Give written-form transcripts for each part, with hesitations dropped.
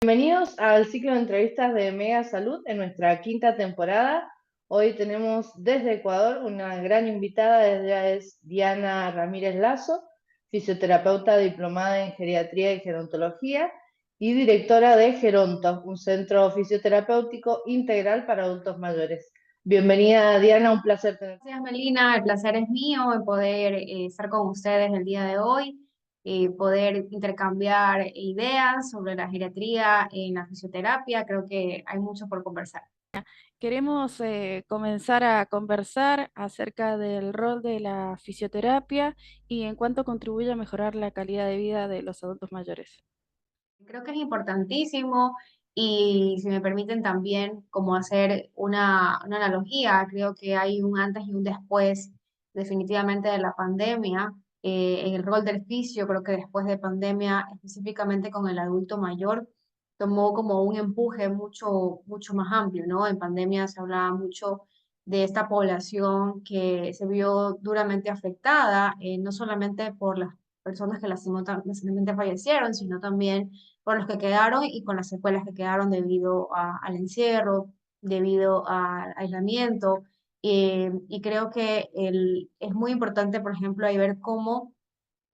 Bienvenidos al ciclo de entrevistas de Mega Salud en nuestra quinta temporada. Hoy tenemos desde Ecuador una gran invitada, ella es Diana Ramírez Lazo, fisioterapeuta diplomada en geriatría y gerontología y directora de Geronto, un centro fisioterapéutico integral para adultos mayores. Bienvenida Diana, un placer tenerte. Gracias, Melina. El placer es mío en poder estar con ustedes el día de hoy, poder intercambiar ideas sobre la geriatría en la fisioterapia. Creo que hay mucho por conversar. Queremos comenzar a conversar acerca del rol de la fisioterapia y en cuánto contribuye a mejorar la calidad de vida de los adultos mayores. Creo que es importantísimo y si me permiten también como hacer una analogía, creo que hay un antes y un después definitivamente de la pandemia. En el rol del fisio, creo que después de pandemia, específicamente con el adulto mayor, tomó como un empuje mucho más amplio, ¿no? En pandemia se hablaba mucho de esta población que se vio duramente afectada, no solamente por las personas que lastimosamente fallecieron, sino también por los que quedaron y con las secuelas que quedaron debido al encierro, debido al aislamiento. Y creo que es muy importante, por ejemplo, ahí ver cómo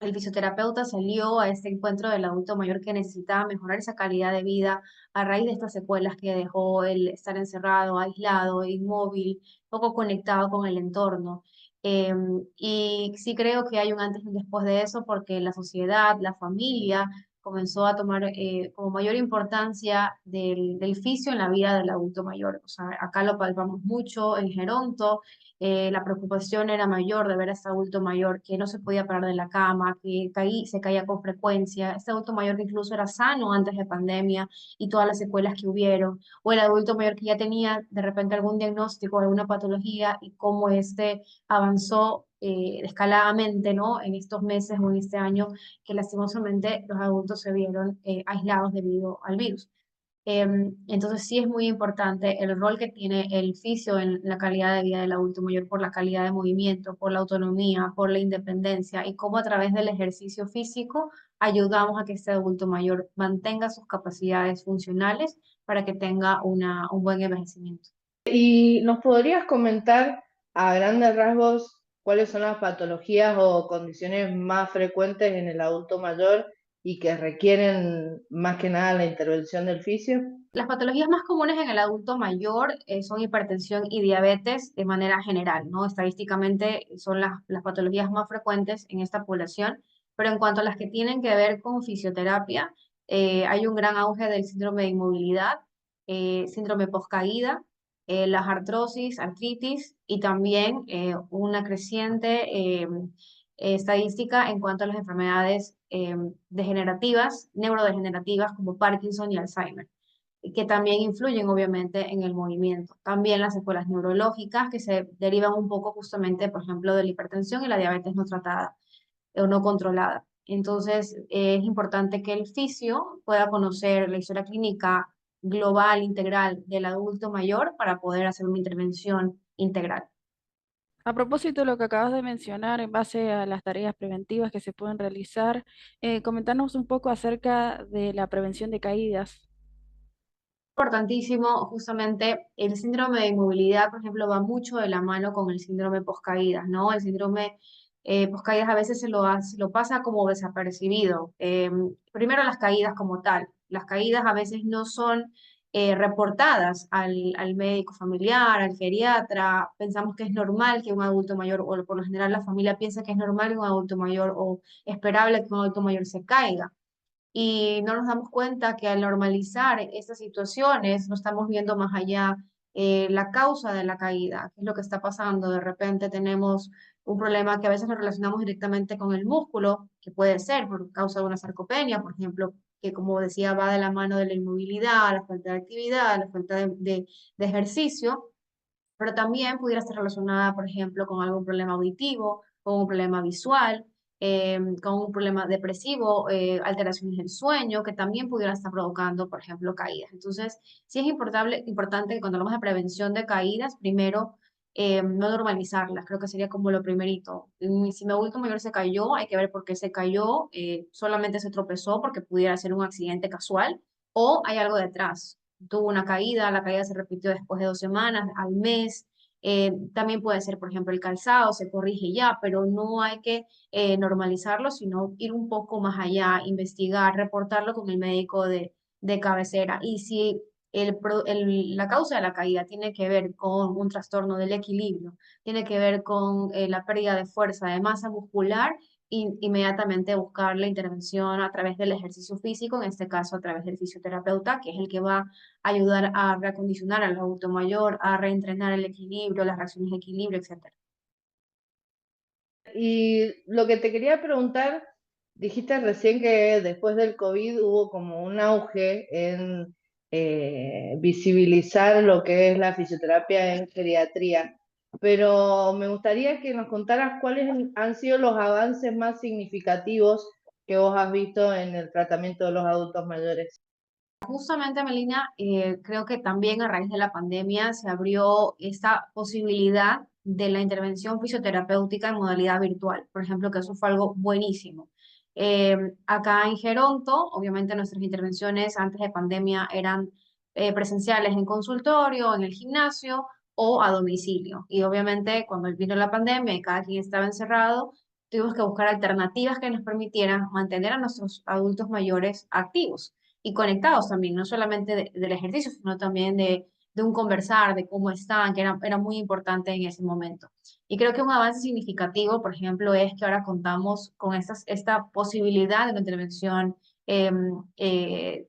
el fisioterapeuta salió a este encuentro del adulto mayor que necesitaba mejorar esa calidad de vida a raíz de estas secuelas que dejó el estar encerrado, aislado, inmóvil, poco conectado con el entorno. Y sí creo que hay un antes y un después de eso porque la sociedad, la familia comenzó a tomar como mayor importancia del fisio en la vida del adulto mayor. O sea, acá lo palpamos mucho en Geronto. La preocupación era mayor de ver a este adulto mayor que no se podía parar de la cama, que se caía con frecuencia, este adulto mayor que incluso era sano antes de pandemia y todas las secuelas que hubieron, o el adulto mayor que ya tenía de repente algún diagnóstico, alguna patología y cómo este avanzó escaladamente, ¿no? En estos meses o en este año que lastimosamente los adultos se vieron aislados debido al virus. Entonces sí es muy importante el rol que tiene el fisio en la calidad de vida del adulto mayor por la calidad de movimiento, por la autonomía, por la independencia y cómo a través del ejercicio físico ayudamos a que este adulto mayor mantenga sus capacidades funcionales para que tenga un buen envejecimiento. ¿Y nos podrías comentar a grandes rasgos cuáles son las patologías o condiciones más frecuentes en el adulto mayor y que requieren más que nada la intervención del fisio? Las patologías más comunes en el adulto mayor son hipertensión y diabetes de manera general, ¿no? Estadísticamente son las patologías más frecuentes en esta población, pero en cuanto a las que tienen que ver con fisioterapia, hay un gran auge del síndrome de inmovilidad, síndrome poscaída, las artrosis, artritis y también una creciente estadística en cuanto a las enfermedades degenerativas, neurodegenerativas como Parkinson y Alzheimer que también influyen obviamente en el movimiento. También las secuelas neurológicas que se derivan un poco justamente, por ejemplo, de la hipertensión y la diabetes no tratada o no controlada. Entonces, es importante que el fisio pueda conocer la historia clínica global, integral del adulto mayor para poder hacer una intervención integral. A propósito de lo que acabas de mencionar, en base a las tareas preventivas que se pueden realizar, comentarnos un poco acerca de la prevención de caídas. Importantísimo, justamente el síndrome de inmovilidad, por ejemplo, va mucho de la mano con el síndrome poscaídas, ¿no? El síndrome poscaídas a veces se lo pasa como desapercibido. Primero las caídas como tal. Las caídas a veces no son reportadas al médico familiar, al geriatra. Pensamos que es normal que un adulto mayor, o por lo general la familia piensa que es normal que un adulto mayor o esperable que un adulto mayor se caiga y no nos damos cuenta que al normalizar estas situaciones no estamos viendo más allá la causa de la caída, qué es lo que está pasando. De repente tenemos un problema que a veces lo relacionamos directamente con el músculo, que puede ser por causa de una sarcopenia, por ejemplo, que como decía va de la mano de la inmovilidad, la falta de actividad, la falta de ejercicio, pero también pudiera estar relacionada, por ejemplo, con algún problema auditivo, con un problema visual, con un problema depresivo, alteraciones del sueño, que también pudiera estar provocando, por ejemplo, caídas. Entonces, sí es importante que cuando hablamos de prevención de caídas, primero, no normalizarlas, creo que sería como lo primerito. Si mi adulto mayor se cayó, hay que ver por qué se cayó, solamente se tropezó porque pudiera ser un accidente casual o hay algo detrás. Tuvo una caída, la caída se repitió después de 2 semanas, al mes. También puede ser, por ejemplo, el calzado, se corrige ya, pero no hay que normalizarlo, sino ir un poco más allá, investigar, reportarlo con el médico de cabecera. Y si la causa de la caída tiene que ver con un trastorno del equilibrio, tiene que ver con la pérdida de fuerza, de masa muscular, inmediatamente buscar la intervención a través del ejercicio físico, en este caso a través del fisioterapeuta, que es el que va a ayudar a reacondicionar al adulto mayor, a reentrenar el equilibrio, las reacciones de equilibrio, etcétera. Y lo que te quería preguntar, dijiste recién que después del COVID hubo como un auge en visibilizar lo que es la fisioterapia en geriatría, pero me gustaría que nos contaras cuáles han sido los avances más significativos que vos has visto en el tratamiento de los adultos mayores. Justamente, Melina, creo que también a raíz de la pandemia se abrió esta posibilidad de la intervención fisioterapéutica en modalidad virtual. Por ejemplo, que eso fue algo buenísimo. Eh, Acá en Geronto, obviamente nuestras intervenciones antes de pandemia eran presenciales en consultorio, en el gimnasio o a domicilio. Y obviamente cuando vino la pandemia y cada quien estaba encerrado, tuvimos que buscar alternativas que nos permitieran mantener a nuestros adultos mayores activos y conectados también, no solamente del ejercicio, sino también de un conversar, de cómo están, que era muy importante en ese momento. Y creo que un avance significativo, por ejemplo, es que ahora contamos con esta posibilidad de una intervención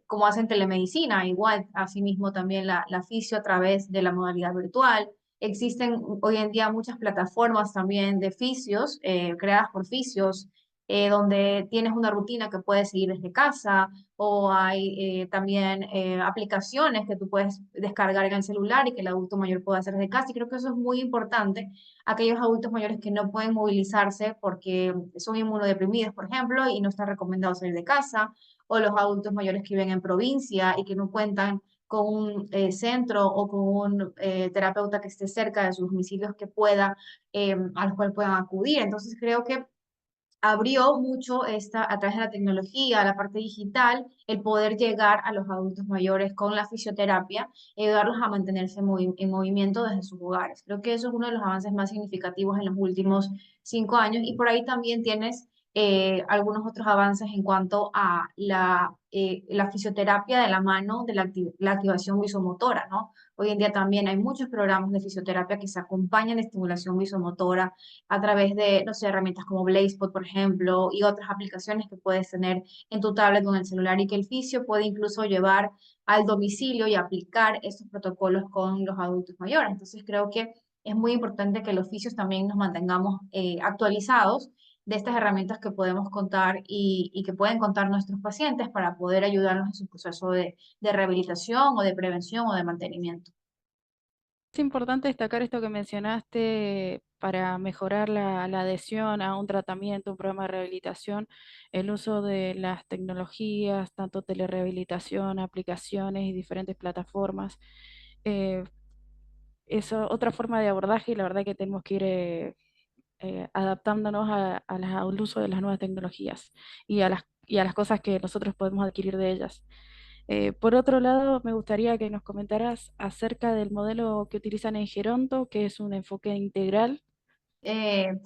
como hacen telemedicina, igual, asimismo también la fisio a través de la modalidad virtual. Existen hoy en día muchas plataformas también de fisios, creadas por fisios, donde tienes una rutina que puedes seguir desde casa, o hay también aplicaciones que tú puedes descargar en el celular y que el adulto mayor puede hacer desde casa. Y creo que eso es muy importante. Aquellos adultos mayores que no pueden movilizarse porque son inmunodeprimidos, por ejemplo, y no está recomendado salir de casa, o los adultos mayores que viven en provincia y que no cuentan con un centro o con un terapeuta que esté cerca de sus domicilios que pueda, al cual puedan acudir. Entonces creo que abrió mucho a través de la tecnología, la parte digital, el poder llegar a los adultos mayores con la fisioterapia y ayudarlos a mantenerse en movimiento desde sus hogares. Creo que eso es uno de los avances más significativos en los últimos 5 años y por ahí también tienes algunos otros avances en cuanto a la fisioterapia de la mano de la activación visomotora, ¿no? Hoy en día también hay muchos programas de fisioterapia que se acompañan de estimulación visomotora a través de, no sé, herramientas como Blazepot, por ejemplo, y otras aplicaciones que puedes tener en tu tablet o en el celular y que el fisio puede incluso llevar al domicilio y aplicar estos protocolos con los adultos mayores. Entonces creo que es muy importante que los fisios también nos mantengamos actualizados de estas herramientas que podemos contar y que pueden contar nuestros pacientes para poder ayudarnos en su proceso de rehabilitación o de prevención o de mantenimiento. Es importante destacar esto que mencionaste para mejorar la adhesión a un tratamiento, un programa de rehabilitación, el uso de las tecnologías, tanto telerehabilitación, aplicaciones y diferentes plataformas. Eh, es otra forma de abordaje y la verdad que tenemos que ir adaptándonos al uso de las nuevas tecnologías y a las cosas que nosotros podemos adquirir de ellas. Por otro lado, me gustaría que nos comentaras acerca del modelo que utilizan en Geronto, que es un enfoque integral. Eh,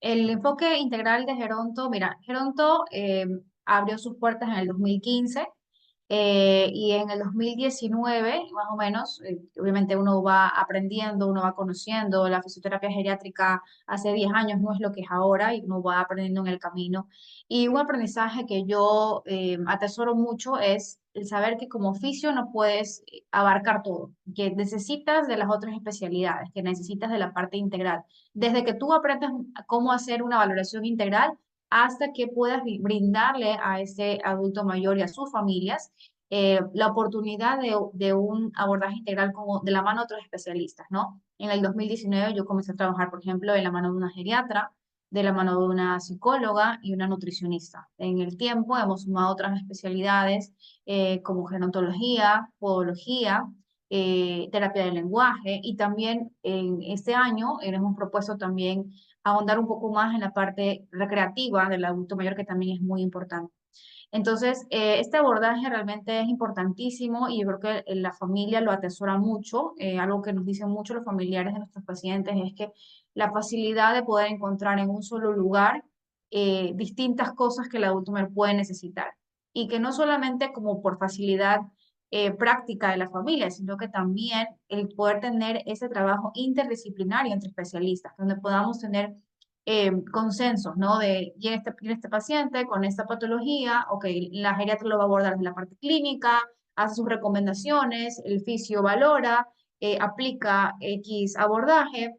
el enfoque integral de Geronto, mira, Geronto abrió sus puertas en el 2015 y en el 2019, más o menos, obviamente uno va aprendiendo, uno va conociendo, la fisioterapia geriátrica hace 10 años no es lo que es ahora y uno va aprendiendo en el camino. Y un aprendizaje que yo atesoro mucho es el saber que como oficio no puedes abarcar todo, que necesitas de las otras especialidades, que necesitas de la parte integral. Desde que tú aprendes cómo hacer una valoración integral hasta que puedas brindarle a ese adulto mayor y a sus familias la oportunidad de un abordaje integral como de la mano de otros especialistas, ¿no? En el 2019 yo comencé a trabajar, por ejemplo, de la mano de una geriatra, de la mano de una psicóloga y una nutricionista. En el tiempo hemos sumado otras especialidades como gerontología, podología, terapia del lenguaje y también en este año hemos propuesto también ahondar un poco más en la parte recreativa del adulto mayor que también es muy importante. Entonces, este abordaje realmente es importantísimo y yo creo que la familia lo atesora mucho. Algo que nos dicen mucho los familiares de nuestros pacientes es que la facilidad de poder encontrar en un solo lugar distintas cosas que el adulto mayor puede necesitar y que no solamente como por facilidad práctica de la familia, sino que también el poder tener ese trabajo interdisciplinario entre especialistas, donde podamos tener consensos, ¿no? De, viene este paciente con esta patología, ok, la geriatra lo va a abordar desde la parte clínica, hace sus recomendaciones, el fisio valora, aplica X abordaje.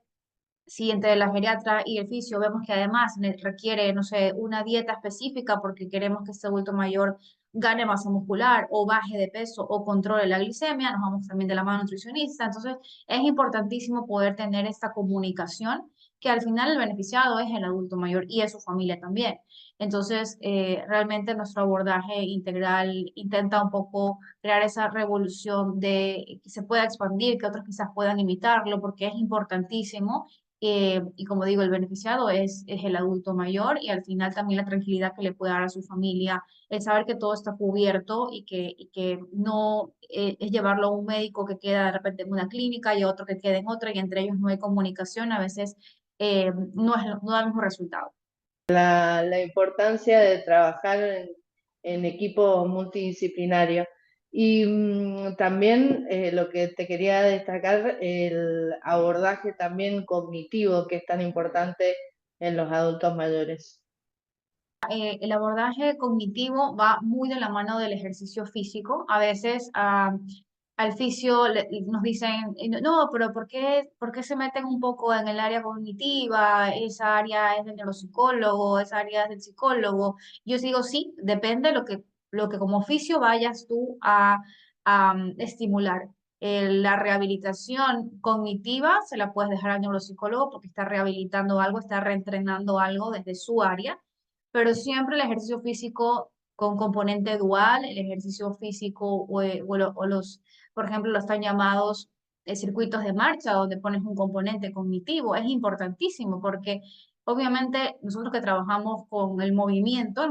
Si entre la geriatra y el fisio vemos que además requiere, no sé, una dieta específica porque queremos que este adulto mayor gane masa muscular o baje de peso o controle la glicemia, nos vamos también de la mano nutricionista. Entonces, es importantísimo poder tener esta comunicación que al final el beneficiado es el adulto mayor y es su familia también. Entonces, realmente nuestro abordaje integral intenta un poco crear esa revolución de que se pueda expandir, que otros quizás puedan imitarlo, porque es importantísimo y como digo, el beneficiado es el adulto mayor y al final también la tranquilidad que le puede dar a su familia, el saber que todo está cubierto y que no es llevarlo a un médico que queda de repente en una clínica y a otro que queda en otra y entre ellos no hay comunicación, a veces no da el mismo resultado. La importancia de trabajar en equipo multidisciplinario. Y también lo que te quería destacar, el abordaje también cognitivo, que es tan importante en los adultos mayores. El abordaje cognitivo va muy de la mano del ejercicio físico. A veces al fisio nos dicen, no, pero por qué se meten un poco en el área cognitiva? Esa área es del neuropsicólogo, esa área es del psicólogo. Yo digo, sí, depende de lo que como oficio vayas tú a estimular. La rehabilitación cognitiva se la puedes dejar al neuropsicólogo porque está rehabilitando algo, está reentrenando algo desde su área, pero siempre el ejercicio físico con componente dual, el ejercicio físico o los, por ejemplo, los tan llamados circuitos de marcha, donde pones un componente cognitivo, es importantísimo porque obviamente nosotros que trabajamos con el movimiento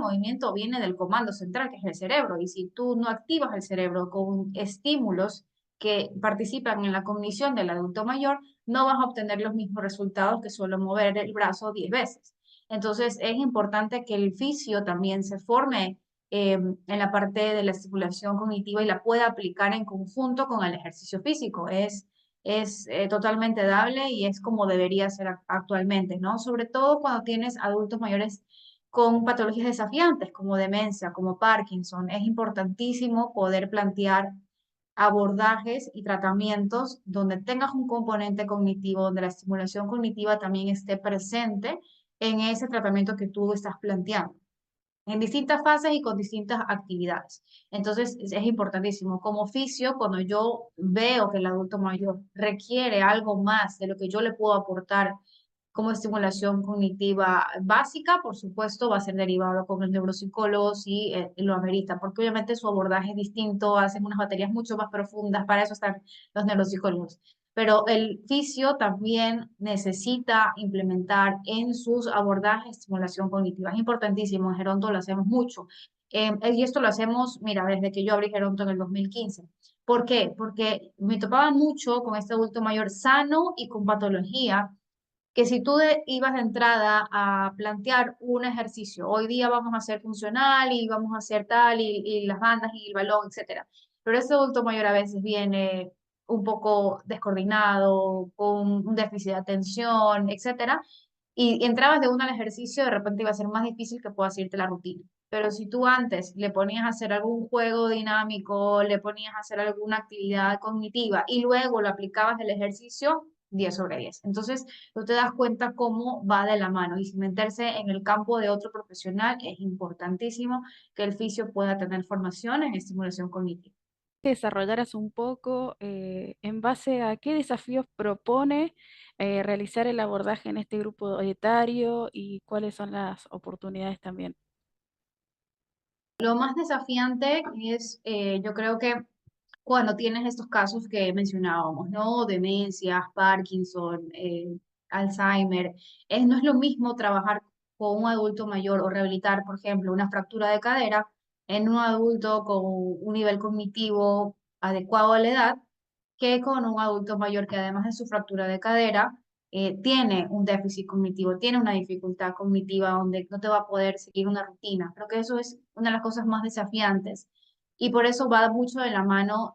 viene del comando central, que es el cerebro, y si tú no activas el cerebro con estímulos que participan en la cognición del adulto mayor, no vas a obtener los mismos resultados que solo mover el brazo 10 veces. Entonces, es importante que el fisio también se forme en la parte de la estimulación cognitiva y la pueda aplicar en conjunto con el ejercicio físico. Es totalmente dable y es como debería ser actualmente, ¿no? Sobre todo cuando tienes adultos mayores con patologías desafiantes como demencia, como Parkinson. Es importantísimo poder plantear abordajes y tratamientos donde tengas un componente cognitivo, donde la estimulación cognitiva también esté presente en ese tratamiento que tú estás planteando, en distintas fases y con distintas actividades. Entonces, es importantísimo. Como oficio, cuando yo veo que el adulto mayor requiere algo más de lo que yo le puedo aportar como estimulación cognitiva básica, por supuesto, va a ser derivado con el neuropsicólogo si lo amerita, porque obviamente su abordaje es distinto, hacen unas baterías mucho más profundas, para eso están los neuropsicólogos. Pero el fisio también necesita implementar en sus abordajes estimulación cognitiva. Es importantísimo, en Geronto lo hacemos mucho. Y esto lo hacemos, mira, desde que yo abrí Geronto en el 2015. ¿Por qué? Porque me topaba mucho con este adulto mayor sano y con patología que si tú ibas de entrada a plantear un ejercicio, hoy día vamos a hacer funcional y vamos a hacer tal y las bandas y el balón, etcétera. Pero ese adulto mayor a veces viene un poco descoordinado, con un déficit de atención, etcétera, y entrabas de uno al ejercicio, de repente iba a ser más difícil que puedas irte la rutina. Pero si tú antes le ponías a hacer algún juego dinámico, le ponías a hacer alguna actividad cognitiva y luego lo aplicabas del ejercicio, 10/10. Entonces, tú te das cuenta cómo va de la mano y sin meterse en el campo de otro profesional, es importantísimo que el fisio pueda tener formación en estimulación cognitiva. Desarrollaras un poco en base a qué desafíos propone realizar el abordaje en este grupo etario y cuáles son las oportunidades también. Lo más desafiante es, yo creo que cuando tienes estos casos que mencionábamos, ¿no? Demencias, Parkinson, Alzheimer, no es lo mismo trabajar con un adulto mayor o rehabilitar, por ejemplo, una fractura de cadera en un adulto con un nivel cognitivo adecuado a la edad que con un adulto mayor que además de su fractura de cadera, tiene un déficit cognitivo, tiene una dificultad cognitiva donde no te va a poder seguir una rutina. Creo que eso es una de las cosas más desafiantes y por eso va mucho de la mano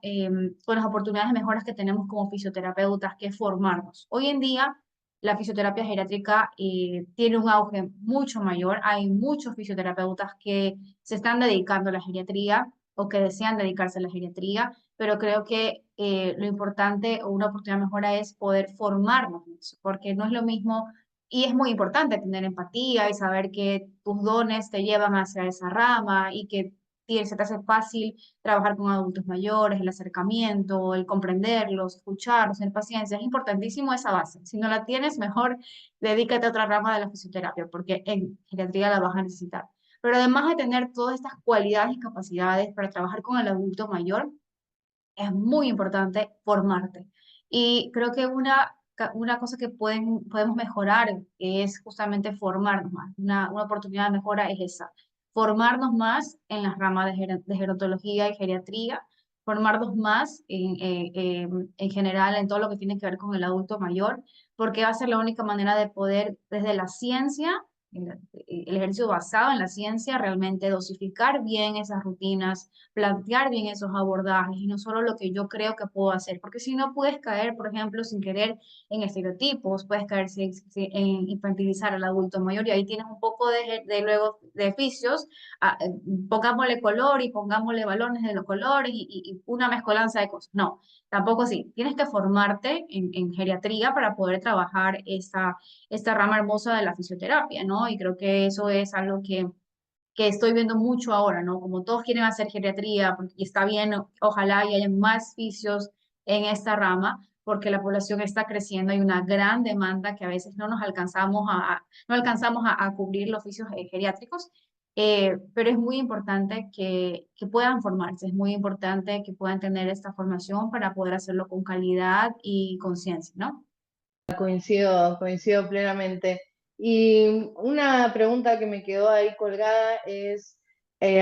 con las oportunidades de mejoras que tenemos como fisioterapeutas, que es formarnos. Hoy en día, la fisioterapia geriátrica tiene un auge mucho mayor. Hay muchos fisioterapeutas que se están dedicando a la geriatría o que desean dedicarse a la geriatría, pero creo que lo importante o una oportunidad de mejora es poder formarnos en eso, porque no es lo mismo y es muy importante tener empatía y saber que tus dones te llevan hacia esa rama y que se te hace fácil trabajar con adultos mayores, el acercamiento, el comprenderlos, escucharlos, tener paciencia. Es importantísimo esa base. Si no la tienes, mejor dedícate a otra rama de la fisioterapia, porque en geriatría la vas a necesitar. Pero además de tener todas estas cualidades y capacidades para trabajar con el adulto mayor, es muy importante formarte. Y creo que una cosa que podemos mejorar es justamente formarnos más. Una oportunidad de mejora es esa, formarnos más en las ramas de gerontología y geriatría, formarnos más en general en todo lo que tiene que ver con el adulto mayor, porque va a ser la única manera de poder, desde la ciencia, el ejercicio basado en la ciencia, realmente dosificar bien esas rutinas, plantear bien esos abordajes y no solo lo que yo creo que puedo hacer, porque si no puedes caer, por ejemplo, sin querer en estereotipos, puedes caer en infantilizar al adulto mayor y ahí tienes un poco luego de vicios, pongámosle color y pongámosle balones de los colores y una mezcolanza de cosas. No, tampoco así. Tienes que formarte en geriatría para poder trabajar esta rama hermosa de la fisioterapia, ¿no? Y creo que eso es algo que estoy viendo mucho ahora, ¿no? Como todos quieren hacer geriatría, y está bien, ojalá y haya más fisios en esta rama, porque la población está creciendo, hay una gran demanda que a veces no nos alcanzamos no alcanzamos a cubrir los oficios geriátricos, pero es muy importante que puedan formarse, es muy importante que puedan tener esta formación para poder hacerlo con calidad y conciencia, ¿no? Coincido plenamente. Y una pregunta que me quedó ahí colgada es,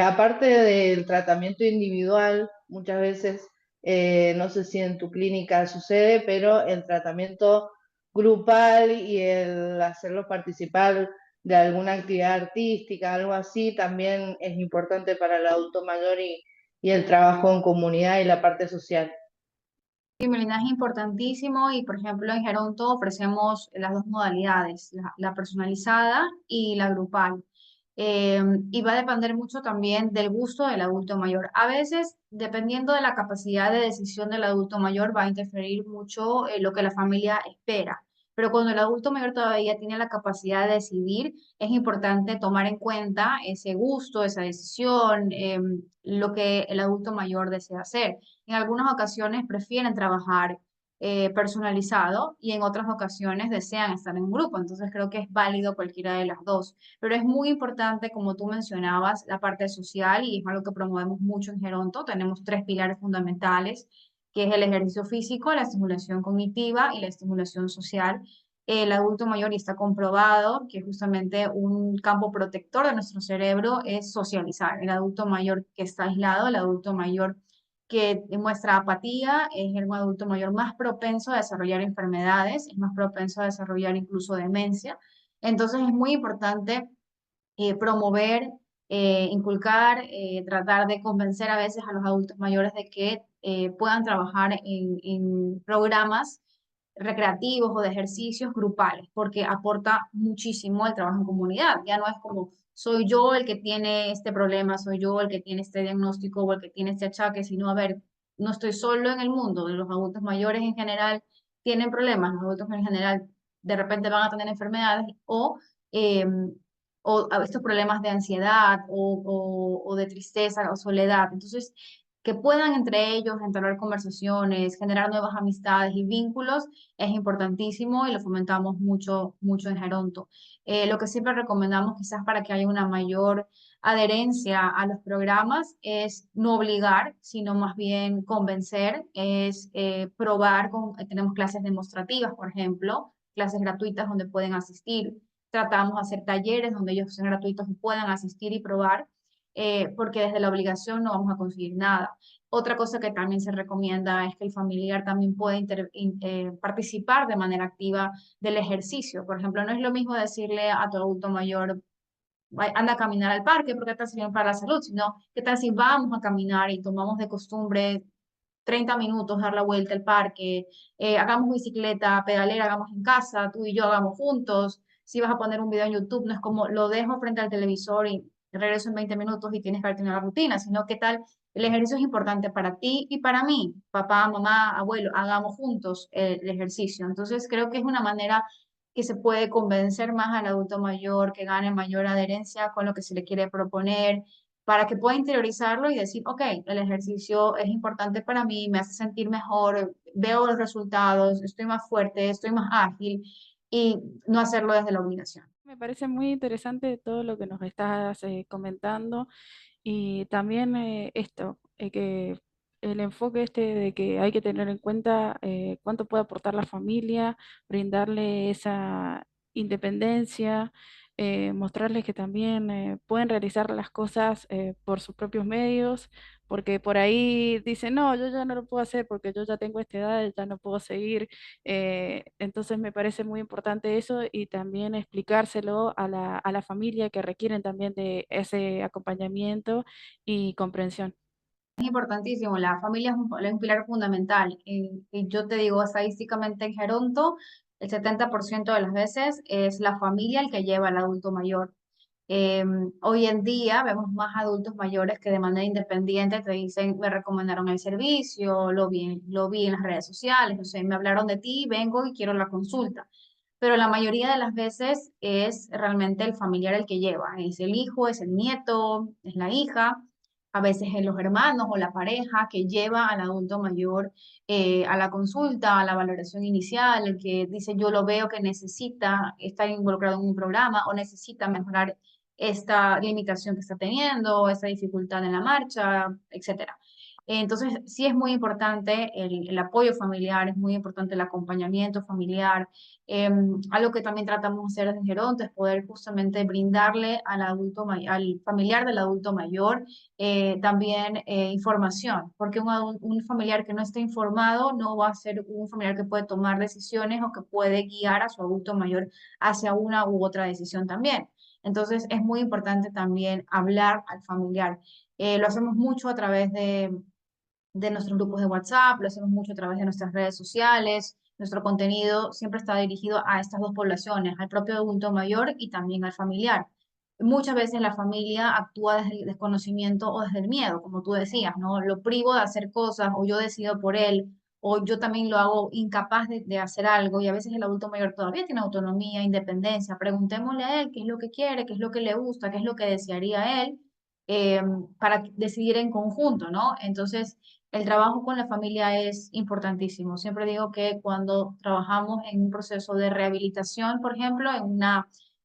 aparte del tratamiento individual, muchas veces, no sé si en tu clínica sucede, pero el tratamiento grupal y el hacerlos participar de alguna actividad artística, algo así, también es importante para el adulto mayor y el trabajo en comunidad y la parte social. Sí, Melina, es importantísimo y, por ejemplo, en Geronto ofrecemos las dos modalidades, la personalizada y la grupal. Y va a depender mucho también del gusto del adulto mayor. A veces, dependiendo de la capacidad de decisión del adulto mayor, va a interferir mucho lo que la familia espera. Pero cuando el adulto mayor todavía tiene la capacidad de decidir, es importante tomar en cuenta ese gusto, esa decisión, lo que el adulto mayor desea hacer. En algunas ocasiones prefieren trabajar personalizado y en otras ocasiones desean estar en un grupo. Entonces creo que es válido cualquiera de las dos. Pero es muy importante, como tú mencionabas, la parte social y es algo que promovemos mucho en Geronto. Tenemos tres pilares fundamentales, que es el ejercicio físico, la estimulación cognitiva y la estimulación social. El adulto mayor, y está comprobado que justamente un campo protector de nuestro cerebro es socializar. El adulto mayor que está aislado, el adulto mayor que demuestra apatía, es el adulto mayor más propenso a desarrollar enfermedades, es más propenso a desarrollar incluso demencia. Entonces es muy importante promover, inculcar, tratar de convencer a veces a los adultos mayores de que puedan trabajar en programas recreativos o de ejercicios grupales, porque aporta muchísimo el trabajo en comunidad. Ya no es como soy yo el que tiene este problema, soy yo el que tiene este diagnóstico o el que tiene este achaque, sino a ver, no estoy solo en el mundo, los adultos mayores en general tienen problemas, los adultos en general de repente van a tener enfermedades eh, o a estos problemas de ansiedad o de tristeza o soledad. Entonces, que puedan entre ellos entablar conversaciones, generar nuevas amistades y vínculos es importantísimo y lo fomentamos mucho, mucho en Geronto. Lo que siempre recomendamos quizás para que haya una mayor adherencia a los programas es no obligar, sino más bien convencer, es probar, tenemos clases demostrativas, por ejemplo, clases gratuitas donde pueden asistir. Tratamos de hacer talleres donde ellos sean gratuitos y puedan asistir y probar. porque desde la obligación no vamos a conseguir nada. Otra cosa que también se recomienda es que el familiar también pueda participar de manera activa del ejercicio. Por ejemplo, no es lo mismo decirle a tu adulto mayor, anda a caminar al parque porque está sirviendo para la salud, sino qué tal si vamos a caminar y tomamos de costumbre 30 minutos, dar la vuelta al parque, hagamos bicicleta, pedalera, hagamos en casa, tú y yo hagamos juntos. Si vas a poner un video en YouTube, no es como lo dejo frente al televisor y regreso en 20 minutos y tienes que haber tenido la rutina, sino qué tal, el ejercicio es importante para ti y para mí, papá, mamá, abuelo, hagamos juntos el ejercicio. Entonces creo que es una manera que se puede convencer más al adulto mayor, que gane mayor adherencia con lo que se le quiere proponer, para que pueda interiorizarlo y decir, ok, el ejercicio es importante para mí, me hace sentir mejor, veo los resultados, estoy más fuerte, estoy más ágil y no hacerlo desde la obligación. Me parece muy interesante todo lo que nos estás comentando. Y también esto, que el enfoque este de que hay que tener en cuenta cuánto puede aportar la familia, brindarle esa independencia, mostrarles que también pueden realizar las cosas por sus propios medios, porque por ahí dicen, no, yo ya no lo puedo hacer porque yo ya tengo esta edad, ya no puedo seguir. Entonces me parece muy importante eso y también explicárselo a la familia que requieren también de ese acompañamiento y comprensión. Es importantísimo, la familia es un pilar fundamental. Y yo te digo, estadísticamente en Geronto, el 70% de las veces es la familia el que lleva al adulto mayor. Eh, Hoy en día vemos más adultos mayores que de manera independiente te dicen, me recomendaron el servicio, lo vi en las redes sociales, no sé, me hablaron de ti, vengo y quiero la consulta. Pero la mayoría de las veces es realmente el familiar el que lleva, es el hijo, es el nieto, es la hija, a veces es los hermanos o la pareja que lleva al adulto mayor a la consulta, a la valoración inicial, el que dice yo lo veo que necesita estar involucrado en un programa o necesita mejorar esta limitación que está teniendo, esta dificultad en la marcha, etcétera. Entonces, sí es muy importante el apoyo familiar, es muy importante el acompañamiento familiar. Algo que también tratamos de hacer desde Geronto es poder justamente brindarle al al familiar del adulto mayor también información, porque un familiar que no esté informado no va a ser un familiar que puede tomar decisiones o que puede guiar a su adulto mayor hacia una u otra decisión también. Entonces, es muy importante también hablar al familiar. Lo hacemos mucho a través de nuestros grupos de WhatsApp, lo hacemos mucho a través de nuestras redes sociales. Nuestro contenido siempre está dirigido a estas dos poblaciones, al propio adulto mayor y también al familiar. Muchas veces la familia actúa desde el desconocimiento o desde el miedo, como tú decías, ¿no? Lo privo de hacer cosas o yo decido por él o yo también lo hago incapaz de hacer algo y a veces el adulto mayor todavía tiene autonomía, independencia. Preguntémosle a él qué es lo que quiere, qué es lo que le gusta, qué es lo que desearía él eh, para decidir en conjunto, ¿no? Entonces, el trabajo con la familia es importantísimo. Siempre digo que cuando trabajamos en un proceso de rehabilitación, por ejemplo,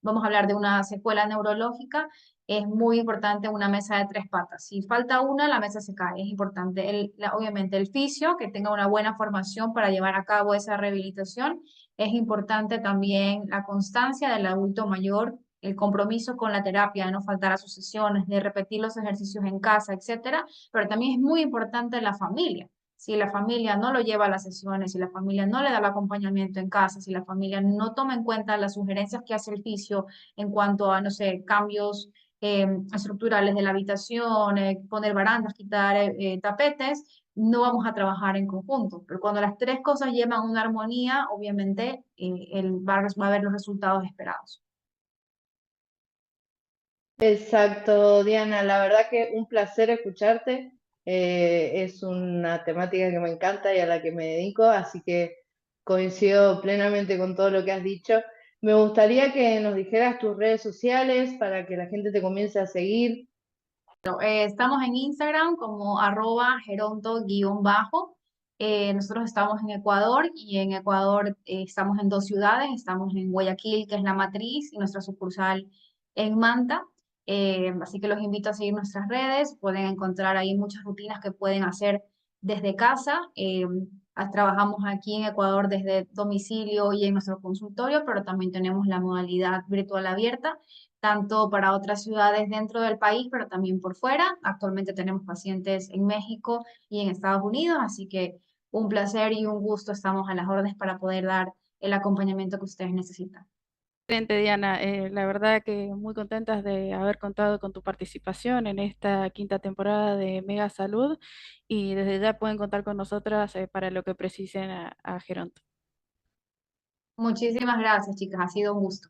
vamos a hablar de una secuela neurológica, es muy importante una mesa de tres patas. Si falta una, la mesa se cae. Es importante, obviamente, el fisio, que tenga una buena formación para llevar a cabo esa rehabilitación. Es importante también la constancia del adulto mayor, el compromiso con la terapia, de no faltar a sus sesiones, de repetir los ejercicios en casa, etcétera, pero también es muy importante la familia. Si la familia no lo lleva a las sesiones, si la familia no le da el acompañamiento en casa, si la familia no toma en cuenta las sugerencias que hace el fisio en cuanto a, no sé, cambios estructurales de la habitación, poner barandas, quitar tapetes, no vamos a trabajar en conjunto. Pero cuando las tres cosas llevan una armonía, obviamente va a haber los resultados esperados. Exacto, Diana. La verdad que un placer escucharte. Es una temática que me encanta y a la que me dedico, así que coincido plenamente con todo lo que has dicho. Me gustaría que nos dijeras tus redes sociales para que la gente te comience a seguir. Estamos en Instagram como @geronto_bajo. Nosotros estamos en Ecuador y en Ecuador estamos en dos ciudades. Estamos en Guayaquil, que es la matriz, y nuestra sucursal en Manta. Así que los invito a seguir nuestras redes. Pueden encontrar ahí muchas rutinas que pueden hacer desde casa. Trabajamos aquí en Ecuador desde domicilio y en nuestro consultorio, pero también tenemos la modalidad virtual abierta, tanto para otras ciudades dentro del país, pero también por fuera. Actualmente tenemos pacientes en México y en Estados Unidos, así que un placer y un gusto, estamos a las órdenes para poder dar el acompañamiento que ustedes necesitan. Excelente, Diana. La verdad que muy contentas de haber contado con tu participación en esta quinta temporada de Mega Salud y desde ya pueden contar con nosotras para lo que precisen a Geronto. Muchísimas gracias, chicas, ha sido un gusto.